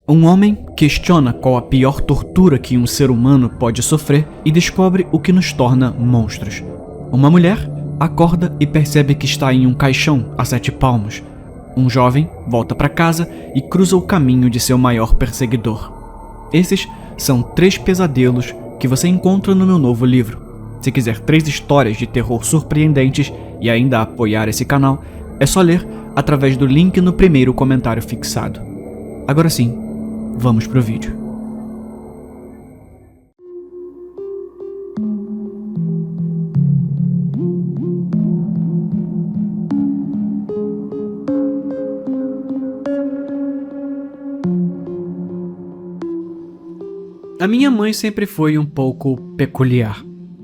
Um homem questiona qual a pior tortura que um ser humano pode sofrer e descobre o que nos torna monstros. Uma mulher acorda e percebe que está em um caixão a 7 palmos. Um jovem volta para casa e cruza o caminho de seu maior perseguidor. Esses são 3 pesadelos que você encontra no meu novo livro. Se quiser 3 histórias de terror surpreendentes e ainda apoiar esse canal, é só ler através do link no primeiro comentário fixado. Agora sim, vamos pro vídeo. A minha mãe sempre foi um pouco peculiar.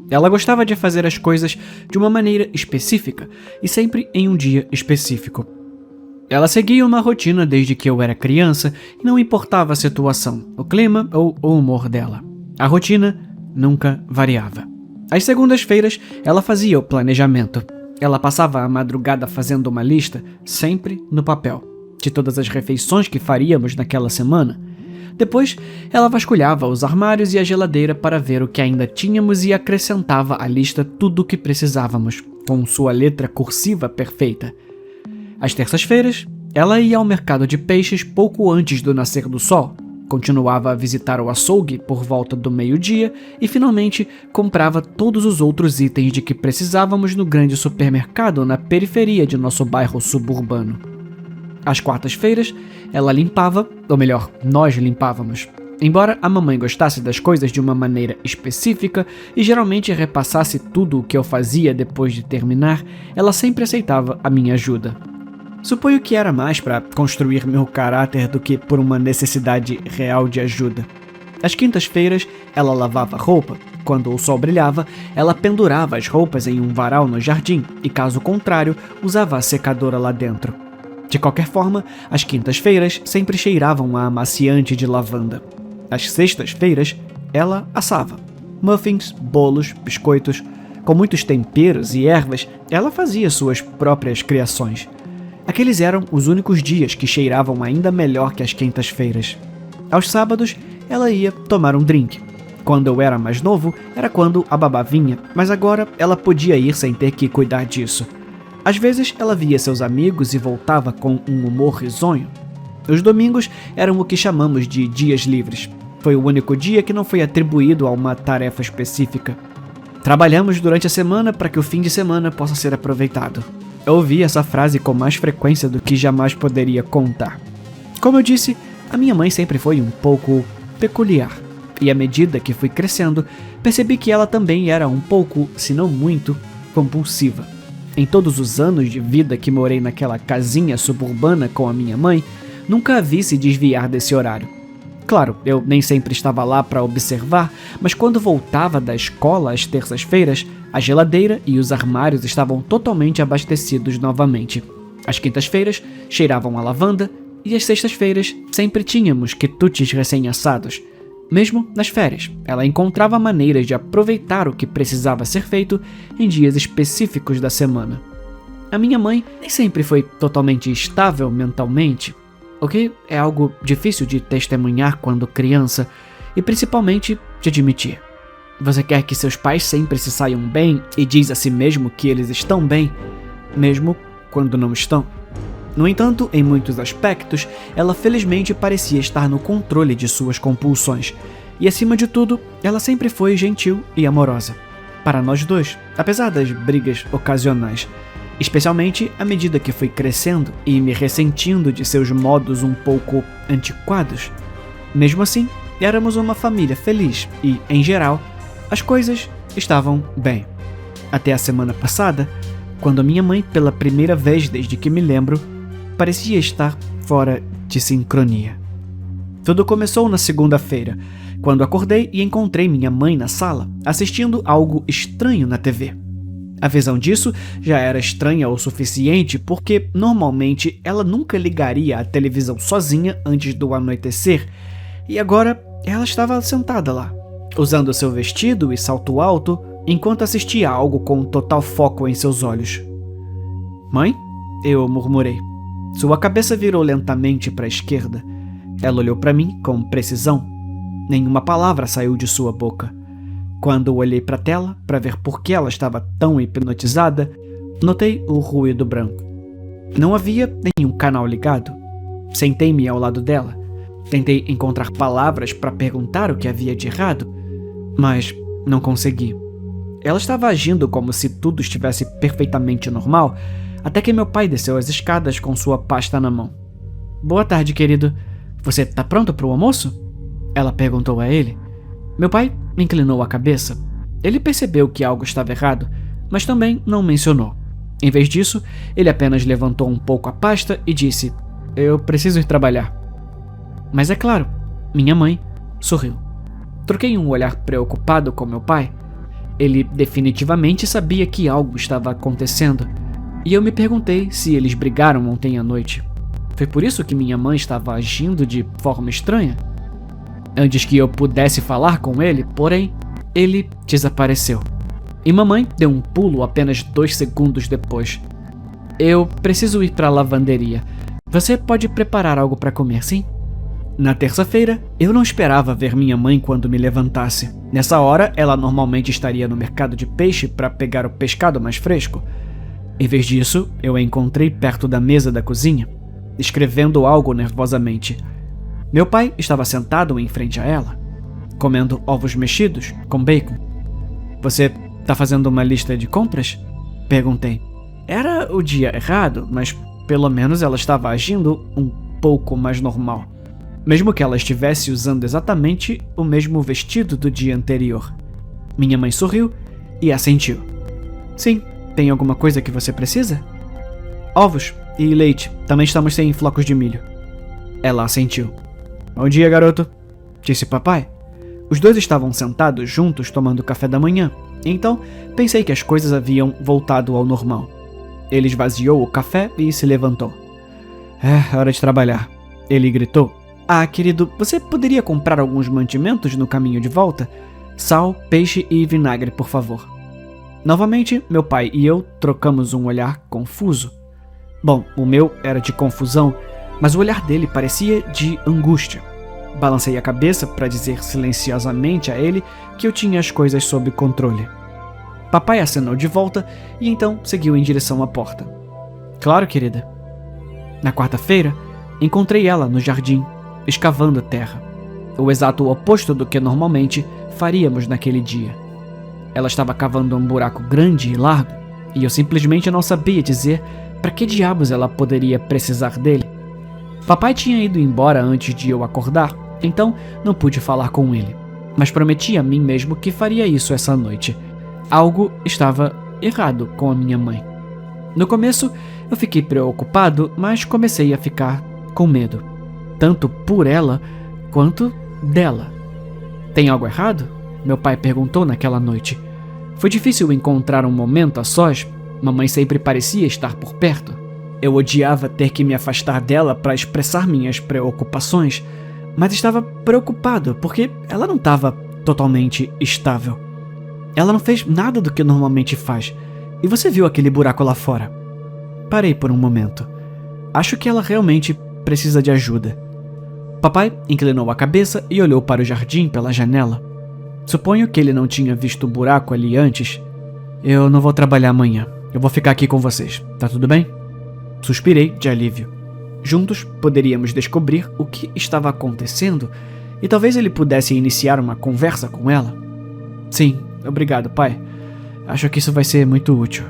Ela gostava de fazer as coisas de uma maneira específica e sempre em um dia específico. Ela seguia uma rotina desde que eu era criança e não importava a situação, o clima ou o humor dela. A rotina nunca variava. Às segundas-feiras, ela fazia o planejamento. Ela passava a madrugada fazendo uma lista, sempre no papel, de todas as refeições que faríamos naquela semana. Depois, ela vasculhava os armários e a geladeira para ver o que ainda tínhamos e acrescentava à lista tudo o que precisávamos, com sua letra cursiva perfeita. Às terças-feiras, ela ia ao mercado de peixes pouco antes do nascer do sol, continuava a visitar o açougue por volta do meio-dia e, finalmente, comprava todos os outros itens de que precisávamos no grande supermercado na periferia de nosso bairro suburbano. Às quartas-feiras, ela limpava, ou melhor, nós limpávamos. Embora a mamãe gostasse das coisas de uma maneira específica e geralmente repassasse tudo o que eu fazia depois de terminar, ela sempre aceitava a minha ajuda. Suponho que era mais para construir meu caráter do que por uma necessidade real de ajuda. Às quintas-feiras, ela lavava roupa. Quando o sol brilhava, ela pendurava as roupas em um varal no jardim e, caso contrário, usava a secadora lá dentro. De qualquer forma, as quintas-feiras sempre cheiravam a amaciante de lavanda. Às sextas-feiras, ela assava. Muffins, bolos, biscoitos. Com muitos temperos e ervas, ela fazia suas próprias criações. Aqueles eram os únicos dias que cheiravam ainda melhor que as quintas-feiras. Aos sábados, ela ia tomar um drink. Quando eu era mais novo, era quando a babá vinha, mas agora ela podia ir sem ter que cuidar disso. Às vezes, ela via seus amigos e voltava com um humor risonho. Os domingos eram o que chamamos de dias livres. Foi o único dia que não foi atribuído a uma tarefa específica. Trabalhamos durante a semana para que o fim de semana possa ser aproveitado. Eu ouvi essa frase com mais frequência do que jamais poderia contar. Como eu disse, a minha mãe sempre foi um pouco peculiar. E à medida que fui crescendo, percebi que ela também era um pouco, se não muito, compulsiva. Em todos os anos de vida que morei naquela casinha suburbana com a minha mãe, nunca a vi se desviar desse horário. Claro, eu nem sempre estava lá para observar, mas quando voltava da escola às terças-feiras, a geladeira e os armários estavam totalmente abastecidos novamente. Às quintas-feiras, cheiravam a lavanda e às sextas-feiras sempre tínhamos quitutes recém-assados. Mesmo nas férias, ela encontrava maneiras de aproveitar o que precisava ser feito em dias específicos da semana. A minha mãe nem sempre foi totalmente estável mentalmente, o que é algo difícil de testemunhar quando criança e principalmente de admitir. Você quer que seus pais sempre se saiam bem e diz a si mesmo que eles estão bem, mesmo quando não estão. No entanto, em muitos aspectos, ela felizmente parecia estar no controle de suas compulsões. E acima de tudo, ela sempre foi gentil e amorosa. Para nós dois, apesar das brigas ocasionais. Especialmente à medida que fui crescendo e me ressentindo de seus modos um pouco antiquados. Mesmo assim, éramos uma família feliz e, em geral, as coisas estavam bem. Até a semana passada, quando minha mãe, pela primeira vez desde que me lembro, parecia estar fora de sincronia. Tudo começou na segunda-feira, quando acordei e encontrei minha mãe na sala, assistindo algo estranho na TV. A visão disso já era estranha o suficiente porque, normalmente, ela nunca ligaria a televisão sozinha antes do anoitecer, e agora ela estava sentada lá, usando seu vestido e salto alto, enquanto assistia a algo com total foco em seus olhos. "Mãe?" eu murmurei. Sua cabeça virou lentamente para a esquerda. Ela olhou para mim com precisão. Nenhuma palavra saiu de sua boca. Quando olhei para a tela para ver por que ela estava tão hipnotizada, notei o ruído branco. Não havia nenhum canal ligado. Sentei-me ao lado dela. Tentei encontrar palavras para perguntar o que havia de errado, mas não consegui. Ela estava agindo como se tudo estivesse perfeitamente normal, até que meu pai desceu as escadas com sua pasta na mão. "Boa tarde, querido. Você está pronto para o almoço?" Ela perguntou a ele. Meu pai inclinou a cabeça. Ele percebeu que algo estava errado, mas também não mencionou. Em vez disso, ele apenas levantou um pouco a pasta e disse: "Eu preciso ir trabalhar." Mas é claro, minha mãe sorriu. Troquei um olhar preocupado com meu pai. Ele definitivamente sabia que algo estava acontecendo, e eu me perguntei se eles brigaram ontem à noite. Foi por isso que minha mãe estava agindo de forma estranha? Antes que eu pudesse falar com ele, porém, ele desapareceu. E mamãe deu um pulo apenas 2 segundos depois. "Eu preciso ir para a lavanderia. Você pode preparar algo para comer, sim?" Na terça-feira, eu não esperava ver minha mãe quando me levantasse. Nessa hora, ela normalmente estaria no mercado de peixe para pegar o pescado mais fresco. Em vez disso, eu a encontrei perto da mesa da cozinha, escrevendo algo nervosamente. Meu pai estava sentado em frente a ela, comendo ovos mexidos com bacon. "Você está fazendo uma lista de compras?" Perguntei. Era o dia errado, mas pelo menos ela estava agindo um pouco mais normal. Mesmo que ela estivesse usando exatamente o mesmo vestido do dia anterior. Minha mãe sorriu e assentiu. "Sim, tem alguma coisa que você precisa?" "Ovos e leite, também estamos sem flocos de milho." Ela assentiu. "Bom dia, garoto", disse papai. Os dois estavam sentados juntos tomando café da manhã, então pensei que as coisas haviam voltado ao normal. Ele esvaziou o café e se levantou. "É hora de trabalhar", ele gritou. "Ah, querido, você poderia comprar alguns mantimentos no caminho de volta? Sal, peixe e vinagre, por favor." Novamente, meu pai e eu trocamos um olhar confuso. Bom, o meu era de confusão, mas o olhar dele parecia de angústia. Balancei a cabeça para dizer silenciosamente a ele que eu tinha as coisas sob controle. Papai acenou de volta e então seguiu em direção à porta. "Claro, querida." Na quarta-feira, encontrei ela no jardim, escavando terra, o exato oposto do que normalmente faríamos naquele dia. Ela estava cavando um buraco grande e largo, e eu simplesmente não sabia dizer para que diabos ela poderia precisar dele. Papai tinha ido embora antes de eu acordar, então não pude falar com ele, mas prometi a mim mesmo que faria isso essa noite. Algo estava errado com a minha mãe. No começo, eu fiquei preocupado, mas comecei a ficar com medo. Tanto por ela, quanto dela. "Tem algo errado?" meu pai perguntou naquela noite. Foi difícil encontrar um momento a sós. Mamãe sempre parecia estar por perto. Eu odiava ter que me afastar dela para expressar minhas preocupações, mas estava preocupado porque ela não estava totalmente estável. Ela não fez nada do que normalmente faz, e você viu aquele buraco lá fora. Parei por um momento. Acho que ela realmente precisa de ajuda. Papai inclinou a cabeça e olhou para o jardim pela janela. Suponho que ele não tinha visto o buraco ali antes. "Eu não vou trabalhar amanhã. Eu vou ficar aqui com vocês. Tá tudo bem?" Suspirei de alívio. Juntos poderíamos descobrir o que estava acontecendo e talvez ele pudesse iniciar uma conversa com ela. "Sim, obrigado, pai. Acho que isso vai ser muito útil."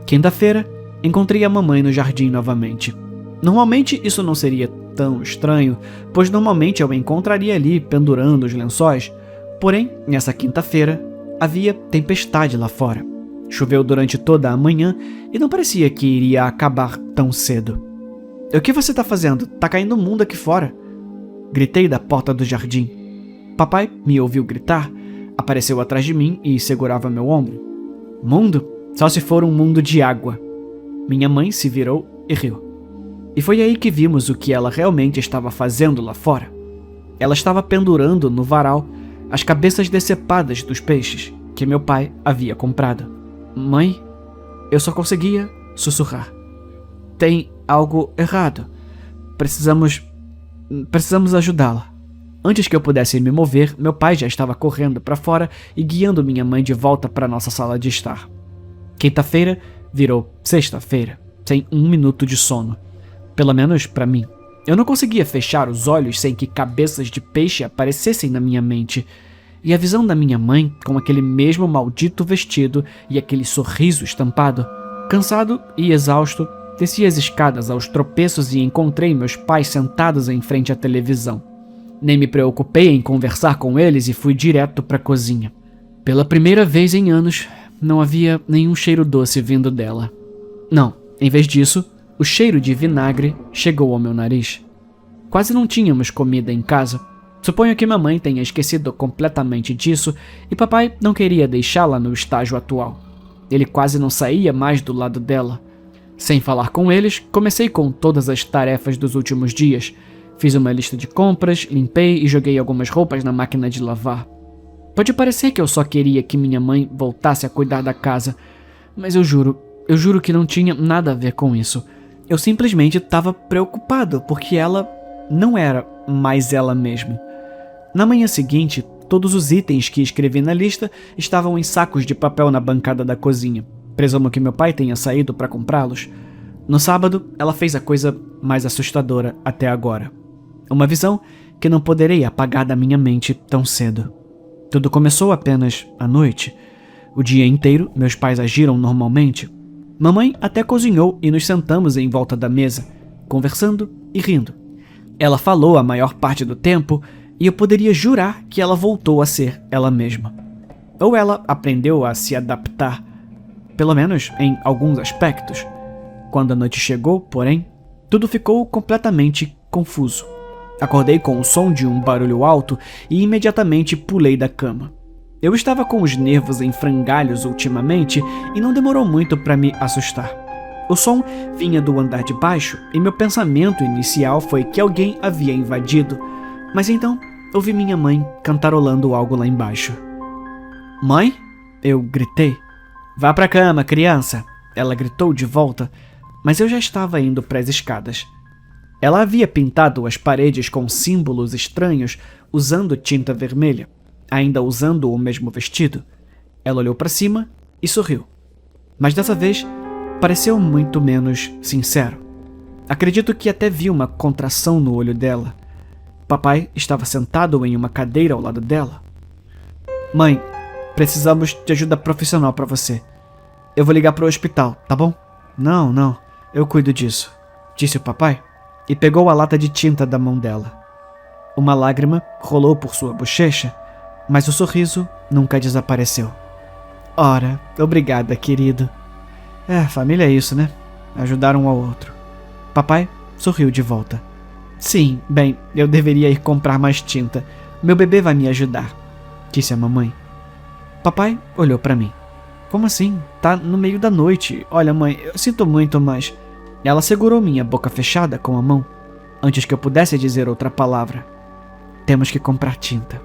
Quinta-feira, encontrei a mamãe no jardim novamente. Normalmente isso não seria tão estranho, pois normalmente eu a encontraria ali pendurando os lençóis. Porém, nessa quinta-feira, havia tempestade lá fora. Choveu durante toda a manhã e não parecia que iria acabar tão cedo. "O que você está fazendo? Tá caindo o mundo aqui fora." Gritei da porta do jardim. Papai me ouviu gritar, apareceu atrás de mim e segurava meu ombro. "Mundo? Só se for um mundo de água." Minha mãe se virou e riu. E foi aí que vimos o que ela realmente estava fazendo lá fora. Ela estava pendurando no varal as cabeças decepadas dos peixes que meu pai havia comprado. "Mãe?" Eu só conseguia sussurrar. "Tem algo errado. Precisamos Precisamos ajudá-la." Antes que eu pudesse me mover, meu pai já estava correndo para fora e guiando minha mãe de volta para nossa sala de estar. Quinta-feira virou sexta-feira, sem 1 minuto de sono. Pelo menos para mim. Eu não conseguia fechar os olhos sem que cabeças de peixe aparecessem na minha mente. E a visão da minha mãe, com aquele mesmo maldito vestido e aquele sorriso estampado. Cansado e exausto, desci as escadas aos tropeços e encontrei meus pais sentados em frente à televisão. Nem me preocupei em conversar com eles e fui direto para a cozinha. Pela primeira vez em anos, não havia nenhum cheiro doce vindo dela. Não, em vez disso, o cheiro de vinagre chegou ao meu nariz. Quase não tínhamos comida em casa. Suponho que mamãe tenha esquecido completamente disso e papai não queria deixá-la no estágio atual. Ele quase não saía mais do lado dela. Sem falar com eles, comecei com todas as tarefas dos últimos dias. Fiz uma lista de compras, limpei e joguei algumas roupas na máquina de lavar. Pode parecer que eu só queria que minha mãe voltasse a cuidar da casa, mas eu juro que não tinha nada a ver com isso. Eu simplesmente estava preocupado porque ela não era mais ela mesma. Na manhã seguinte, todos os itens que escrevi na lista estavam em sacos de papel na bancada da cozinha. Presumo que meu pai tenha saído para comprá-los. No sábado, ela fez a coisa mais assustadora até agora. Uma visão que não poderei apagar da minha mente tão cedo. Tudo começou apenas à noite. O dia inteiro, meus pais agiram normalmente. Mamãe até cozinhou e nos sentamos em volta da mesa, conversando e rindo. Ela falou a maior parte do tempo e eu poderia jurar que ela voltou a ser ela mesma. Ou ela aprendeu a se adaptar, pelo menos em alguns aspectos. Quando a noite chegou, porém, tudo ficou completamente confuso. Acordei com o som de um barulho alto e imediatamente pulei da cama. Eu estava com os nervos em frangalhos ultimamente e não demorou muito para me assustar. O som vinha do andar de baixo e meu pensamento inicial foi que alguém havia invadido, mas então ouvi minha mãe cantarolando algo lá embaixo. "Mãe?" Eu gritei. "Vá pra cama, criança!" Ela gritou de volta, mas eu já estava indo para as escadas. Ela havia pintado as paredes com símbolos estranhos usando tinta vermelha, ainda usando o mesmo vestido. Ela olhou para cima e sorriu. Mas dessa vez, pareceu muito menos sincero. Acredito que até vi uma contração no olho dela. Papai estava sentado em uma cadeira ao lado dela. "Mãe, precisamos de ajuda profissional para você. Eu vou ligar para o hospital, tá bom?" Não, eu cuido disso", disse o papai. E pegou a lata de tinta da mão dela. Uma lágrima rolou por sua bochecha, mas o sorriso nunca desapareceu. "Ora, obrigada, querido." Família é isso, né? Ajudar um ao outro. Papai sorriu de volta. "Sim, bem, eu deveria ir comprar mais tinta. Meu bebê vai me ajudar", disse a mamãe. Papai olhou para mim. "Como assim? Tá no meio da noite. Olha, mãe, eu sinto muito, mas..." Ela segurou minha boca fechada com a mão, antes que eu pudesse dizer outra palavra. "Temos que comprar tinta.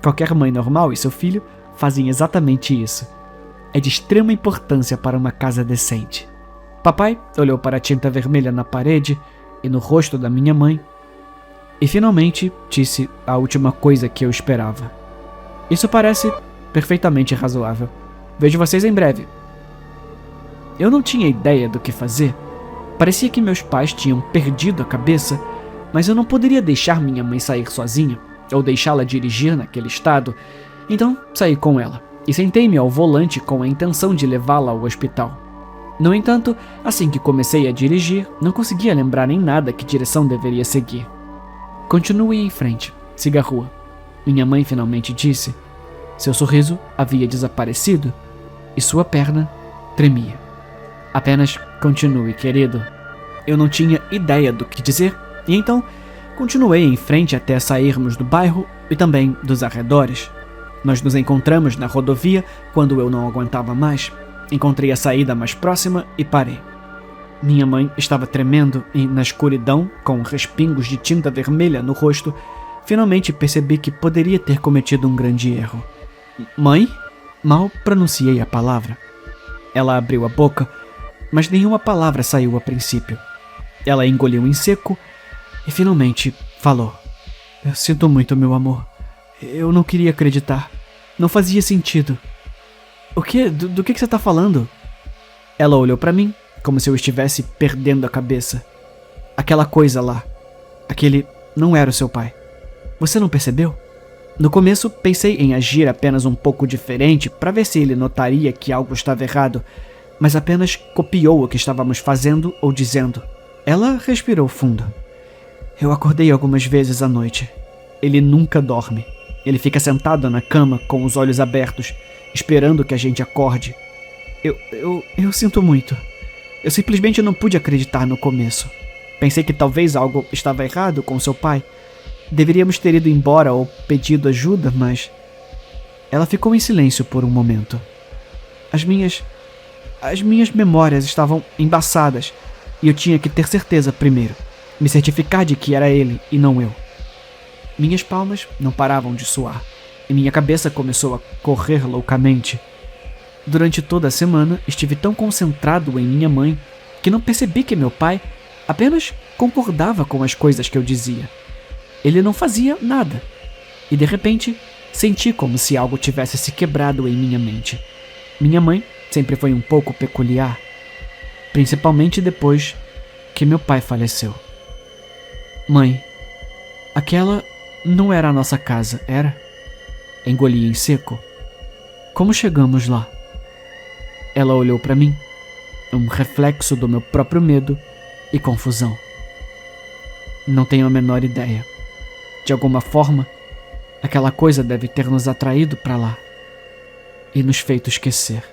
Qualquer mãe normal e seu filho fazem exatamente isso. É de extrema importância para uma casa decente." Papai olhou para a tinta vermelha na parede e no rosto da minha mãe e finalmente disse a última coisa que eu esperava. "Isso parece perfeitamente razoável. Vejo vocês em breve." Eu não tinha ideia do que fazer. Parecia que meus pais tinham perdido a cabeça, mas eu não poderia deixar minha mãe sair sozinha, ou deixá-la dirigir naquele estado, então saí com ela, e sentei-me ao volante com a intenção de levá-la ao hospital. No entanto, assim que comecei a dirigir, não conseguia lembrar em nada que direção deveria seguir. "Continue em frente, siga a rua", minha mãe finalmente disse. Seu sorriso havia desaparecido, e sua perna tremia. "Apenas continue, querido." Eu não tinha ideia do que dizer, e então continuei em frente até sairmos do bairro e também dos arredores. Nós nos encontramos na rodovia quando eu não aguentava mais. Encontrei a saída mais próxima e parei. Minha mãe estava tremendo e, na escuridão, com respingos de tinta vermelha no rosto, finalmente percebi que poderia ter cometido um grande erro. "Mãe?" Mal pronunciei a palavra. Ela abriu a boca, mas nenhuma palavra saiu a princípio. Ela engoliu em seco e finalmente Falou. Eu sinto muito, meu amor. Eu não queria acreditar. Não fazia sentido. O quê? Do que você tá falando? Ela olhou pra mim, como se eu estivesse perdendo a cabeça. Aquela coisa lá. Aquele não era o seu pai. Você não percebeu? No começo, pensei em agir apenas um pouco diferente para ver se ele notaria que algo estava errado, mas apenas copiou o que estávamos fazendo ou dizendo. Ela respirou fundo. Eu acordei algumas vezes à noite. Ele nunca dorme. Ele fica sentado na cama com os olhos abertos, esperando que a gente acorde. Eu sinto muito. Eu simplesmente não pude acreditar no começo. Pensei que talvez algo estava errado com seu pai. Deveríamos ter ido embora ou pedido ajuda, mas... Ela ficou em silêncio por um momento. As minhas memórias estavam embaçadas e eu tinha que ter certeza primeiro. Me certificar de que era ele e não eu. Minhas palmas não paravam de suar e minha cabeça começou a correr loucamente. Durante toda a semana estive tão concentrado em minha mãe que não percebi que meu pai apenas concordava com as coisas que eu dizia. Ele não fazia nada. E de repente, senti como se algo tivesse se quebrado em minha mente. Minha mãe sempre foi um pouco peculiar, principalmente depois que meu pai faleceu. Mãe, aquela não era a nossa casa, era? Engoli em seco. Como chegamos lá? Ela olhou para mim, um reflexo do meu próprio medo e confusão. Não tenho a menor ideia. De alguma forma, aquela coisa deve ter nos atraído para lá e nos feito esquecer.